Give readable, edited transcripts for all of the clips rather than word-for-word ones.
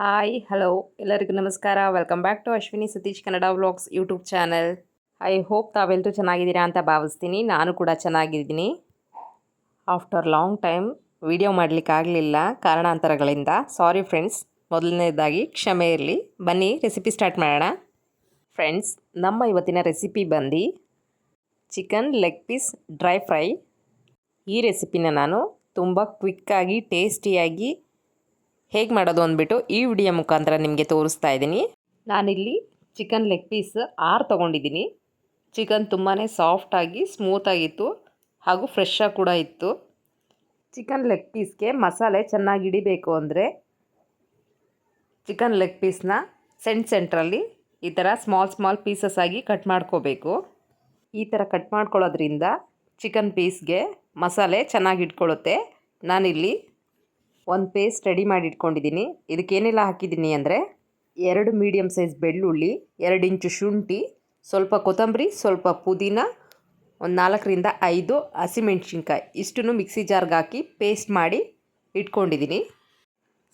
Hi hello ಎಲ್ಲರಿಗೂ ನಮಸ್ಕಾರ. Welcome back to Ashwini Satish Kannada vlogs YouTube channel. I hope ತಾವೆಲ್ಲರೂ ಚೆನ್ನಾಗಿದ್ದೀರಾ ಅಂತ ಭಾವಿಸ್ತೀನಿ. ನಾನು ಕೂಡ ಚೆನ್ನಾಗಿದ್ದೀನಿ. ಆಫ್ಟರ್ ಲಾಂಗ್ ಟೈಮ್ ವಿಡಿಯೋ ಮಾಡಲಿಕ್ಕಾಗಲಿಲ್ಲ ಕಾರಣಾಂತರಗಳಿಂದ. ಸಾರಿ ಫ್ರೆಂಡ್ಸ್, ಮೊದಲನೇದಾಗಿ ಕ್ಷಮೆ ಇರಲಿ. ಬನ್ನಿ ರೆಸಿಪಿ ಸ್ಟಾರ್ಟ್ ಮಾಡೋಣ. ಫ್ರೆಂಡ್ಸ್, ನಮ್ಮ ಇವತ್ತಿನ ರೆಸಿಪಿ ಬಂದು chicken leg piece dry fry. ಈ ರೆಸಿಪಿನ ನಾನು ತುಂಬ ಕ್ವಿಕ್ಕಾಗಿ ಟೇಸ್ಟಿಯಾಗಿ ಹೇಗೆ ಮಾಡೋದು ಅಂದ್ಬಿಟ್ಟು ಈ ವಿಡಿಯೋ ಮುಖಾಂತರ ನಿಮಗೆ ತೋರಿಸ್ತಾ ಇದ್ದೀನಿ. ನಾನಿಲ್ಲಿ ಚಿಕನ್ ಲೆಗ್ ಪೀಸ್ 6 ತೊಗೊಂಡಿದ್ದೀನಿ. ಚಿಕನ್ ತುಂಬಾ ಸಾಫ್ಟಾಗಿ ಸ್ಮೂತಾಗಿತ್ತು ಹಾಗೂ ಫ್ರೆಶ್ಶಾಗಿ ಕೂಡ ಇತ್ತು. ಚಿಕನ್ ಲೆಗ್ ಪೀಸ್ಗೆ ಮಸಾಲೆ ಚೆನ್ನಾಗಿ ಹಿಡಿಬೇಕು ಅಂದರೆ ಚಿಕನ್ ಲೆಗ್ ಪೀಸ್ನ ಸೆಂಟ್ರಲ್ಲಿ ಈ ಥರ ಸ್ಮಾಲ್ ಪೀಸಸ್ ಆಗಿ ಕಟ್ ಮಾಡ್ಕೋಬೇಕು. ಈ ಥರ ಕಟ್ ಮಾಡ್ಕೊಳ್ಳೋದ್ರಿಂದ ಚಿಕನ್ ಪೀಸ್ಗೆ ಮಸಾಲೆ ಚೆನ್ನಾಗಿ ಇಟ್ಕೊಳ್ಳುತ್ತೆ. ನಾನಿಲ್ಲಿ ಒಂದು ಪೇಸ್ಟ್ ರೆಡಿ ಮಾಡಿ ಇಟ್ಕೊಂಡಿದ್ದೀನಿ. ಇದಕ್ಕೇನೆಲ್ಲ ಹಾಕಿದ್ದೀನಿ ಅಂದರೆ 2 ಮೀಡಿಯಮ್ ಸೈಜ್ ಬೆಳ್ಳುಳ್ಳಿ, 2 ಇಂಚು ಶುಂಠಿ, ಸ್ವಲ್ಪ ಕೊತ್ತಂಬರಿ, ಸ್ವಲ್ಪ ಪುದೀನ, ಒಂದು 4ರಿಂದ 5 ಹಸಿಮೆಣ್ಸಿನ್ಕಾಯಿ ಇಷ್ಟನ್ನು ಮಿಕ್ಸಿ ಜಾರ್ಗೆ ಹಾಕಿ ಪೇಸ್ಟ್ ಮಾಡಿ ಇಟ್ಕೊಂಡಿದ್ದೀನಿ.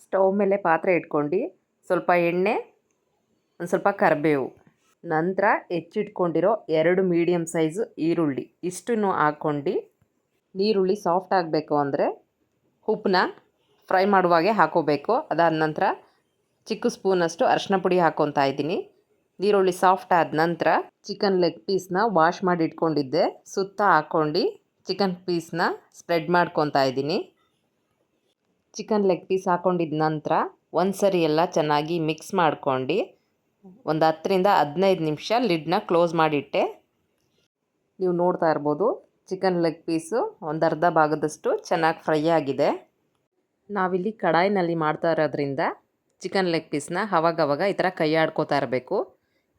ಸ್ಟವ್ ಮೇಲೆ ಪಾತ್ರೆ ಇಟ್ಕೊಂಡು ಸ್ವಲ್ಪ ಎಣ್ಣೆ, ಒಂದು ಸ್ವಲ್ಪ ಕರಿಬೇವು, ನಂತರ ಹೆಚ್ಚಿಟ್ಕೊಂಡಿರೋ 2 ಮೀಡಿಯಮ್ ಸೈಜು ಈರುಳ್ಳಿ ಇಷ್ಟನ್ನು ಹಾಕ್ಕೊಂಡು ನೀರುಳ್ಳಿ ಸಾಫ್ಟ್ ಆಗಬೇಕು ಅಂದರೆ ಉಪ್ಪನ್ನ ಫ್ರೈ ಮಾಡುವಾಗೆ ಹಾಕೋಬೇಕು. ಅದಾದ ನಂತರ ಚಿಕ್ಕ ಸ್ಪೂನಷ್ಟು ಅರಿಶಿನ ಪುಡಿ ಹಾಕ್ಕೊತಾ ಇದ್ದೀನಿ. ನೀರುಳ್ಳಿ ಸಾಫ್ಟ್ ಆದ ನಂತರ ಚಿಕನ್ ಲೆಗ್ ಪೀಸ್ನ ವಾಶ್ ಮಾಡಿ ಇಟ್ಕೊಂಡಿದ್ದೆ ಸುತ್ತ ಹಾಕ್ಕೊಂಡು ಚಿಕನ್ ಪೀಸ್ನ ಸ್ಪ್ರೆಡ್ ಮಾಡ್ಕೊತಾ ಇದ್ದೀನಿ. ಚಿಕನ್ ಲೆಗ್ ಪೀಸ್ ಹಾಕ್ಕೊಂಡಿದ್ದ ನಂತರ ಒಂದು ಸರಿ ಎಲ್ಲ ಚೆನ್ನಾಗಿ ಮಿಕ್ಸ್ ಮಾಡ್ಕೊಂಡು ಒಂದು 10ರಿಂದ 15 ನಿಮಿಷ ಲಿಡ್ನ ಕ್ಲೋಸ್ ಮಾಡಿಟ್ಟೆ. ನೀವು ನೋಡ್ತಾ ಇರ್ಬೋದು, ಚಿಕನ್ ಲೆಗ್ ಪೀಸು ಒಂದು ಅರ್ಧ ಭಾಗದಷ್ಟು ಚೆನ್ನಾಗಿ ಫ್ರೈ ಆಗಿದೆ. ನಾವಿಲ್ಲಿ ಕಡಾಯಿನಲ್ಲಿ ಮಾಡ್ತಾ ಇರೋದ್ರಿಂದ ಚಿಕನ್ ಲೆಗ್ ಪೀಸ್ನ ಅವಾಗವಾಗ ಈ ಥರ ಕೈ ಆಡ್ಕೋತಾ ಇರಬೇಕು.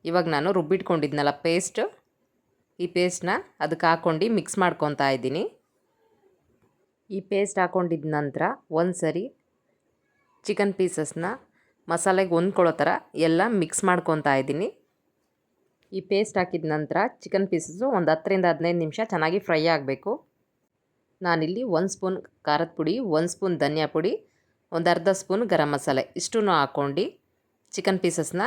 ಇವಾಗ ನಾನು ರುಬ್ಬಿಟ್ಕೊಂಡಿದ್ನಲ್ಲ ಪೇಸ್ಟ್, ಈ ಪೇಸ್ಟ್ನ ಅದಕ್ಕೆ ಹಾಕ್ಕೊಂಡು ಮಿಕ್ಸ್ ಮಾಡ್ಕೊತಾ ಇದ್ದೀನಿ. ಈ ಪೇಸ್ಟ್ ಹಾಕ್ಕೊಂಡಿದ್ದ ನಂತರ ಒಂದು ಸರಿ ಚಿಕನ್ ಪೀಸಸ್ನ ಮಸಾಲೆಗೆ ಹೊಂದ್ಕೊಳ್ಳೋ ಥರ ಎಲ್ಲ ಮಿಕ್ಸ್ ಮಾಡ್ಕೊತಾ ಇದ್ದೀನಿ. ಈ ಪೇಸ್ಟ್ ಹಾಕಿದ ನಂತರ ಚಿಕನ್ ಪೀಸಸ್ಸು ಒಂದು 10ರಿಂದ 15 ನಿಮಿಷ ಚೆನ್ನಾಗಿ ಫ್ರೈ ಆಗಬೇಕು. ನಾನಿಲ್ಲಿ 1 ಸ್ಪೂನ್ ಖಾರದ ಪುಡಿ, 1 ಸ್ಪೂನ್ ಧನಿಯಾ ಪುಡಿ, ಒಂದು ಅರ್ಧ ಸ್ಪೂನ್ ಗರಂ ಮಸಾಲೆ ಇಷ್ಟನ್ನು ಹಾಕ್ಕೊಂಡು ಚಿಕನ್ ಪೀಸಸ್ನ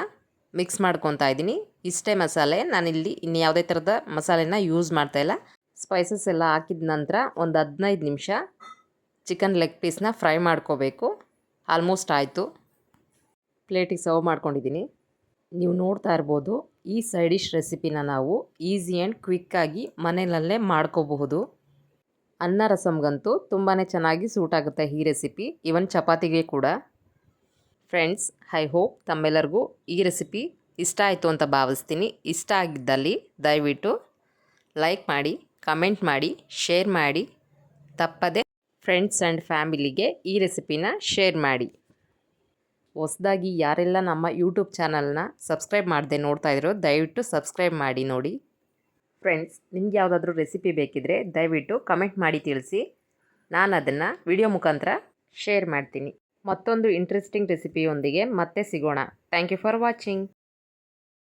ಮಿಕ್ಸ್ ಮಾಡ್ಕೊತಾ ಇದ್ದೀನಿ. ಇಷ್ಟೇ ಮಸಾಲೆ, ನಾನಿಲ್ಲಿ ಇನ್ನು ಯಾವುದೇ ಥರದ ಮಸಾಲೆನ ಯೂಸ್ ಮಾಡ್ತಾಯಿಲ್ಲ. ಸ್ಪೈಸಸ್ ಎಲ್ಲ ಹಾಕಿದ ನಂತರ ಒಂದು 15 ನಿಮಿಷ ಚಿಕನ್ ಲೆಗ್ ಪೀಸ್ನ ಫ್ರೈ ಮಾಡ್ಕೋಬೇಕು. ಆಲ್ಮೋಸ್ಟ್ ಆಯಿತು. ಪ್ಲೇಟಿಗೆ ಸರ್ವ್ ಮಾಡ್ಕೊಂಡಿದ್ದೀನಿ. ನೀವು ನೋಡ್ತಾ ಇರ್ಬೋದು, ಈ ಸೈಡ್ ಡಿಶ್ ರೆಸಿಪಿನ ನಾವು ಈಸಿ ಆ್ಯಂಡ್ ಕ್ವಿಕ್ಕಾಗಿ ಮನೆಯಲ್ಲೇ ಮಾಡ್ಕೋಬಹುದು. ಅನ್ನ ರಸಮ್ಗಂತೂ ತುಂಬಾ ಚೆನ್ನಾಗಿ ಸೂಟ್ ಆಗುತ್ತೆ ಈ ರೆಸಿಪಿ, ಈವನ್ ಚಪಾತಿಗೆ ಕೂಡ. ಫ್ರೆಂಡ್ಸ್, ಐ ಹೋಪ್ ತಮ್ಮೆಲ್ಲರಿಗೂ ಈ ರೆಸಿಪಿ ಇಷ್ಟ ಆಯಿತು ಅಂತ ಭಾವಿಸ್ತೀನಿ. ಇಷ್ಟ ಆಗಿದ್ದಲ್ಲಿ ದಯವಿಟ್ಟು ಲೈಕ್ ಮಾಡಿ, ಕಮೆಂಟ್ ಮಾಡಿ, ಶೇರ್ ಮಾಡಿ. ತಪ್ಪದೆ ಫ್ರೆಂಡ್ಸ್ ಆ್ಯಂಡ್ ಫ್ಯಾಮಿಲಿಗೆ ಈ ರೆಸಿಪಿನ ಶೇರ್ ಮಾಡಿ. ಹೊಸದಾಗಿ ಯಾರೆಲ್ಲ ನಮ್ಮ ಯೂಟ್ಯೂಬ್ ಚಾನಲ್ನ ಸಬ್ಸ್ಕ್ರೈಬ್ ಮಾಡದೆ ನೋಡ್ತಾ ಇದ್ರು ದಯವಿಟ್ಟು ಸಬ್ಸ್ಕ್ರೈಬ್ ಮಾಡಿ ನೋಡಿ. ಫ್ರೆಂಡ್ಸ್, ನಿಮ್ಗೆ ಯಾವುದಾದ್ರೂ ರೆಸಿಪಿ ಬೇಕಿದ್ದರೆ ದಯವಿಟ್ಟು ಕಮೆಂಟ್ ಮಾಡಿ ತಿಳಿಸಿ. ನಾನು ಅದನ್ನು ವಿಡಿಯೋ ಮುಖಾಂತರ ಶೇರ್ ಮಾಡ್ತೀನಿ. ಮತ್ತೊಂದು ಇಂಟ್ರೆಸ್ಟಿಂಗ್ ರೆಸಿಪಿಯೊಂದಿಗೆ ಮತ್ತೆ ಸಿಗೋಣ. Thank you for watching.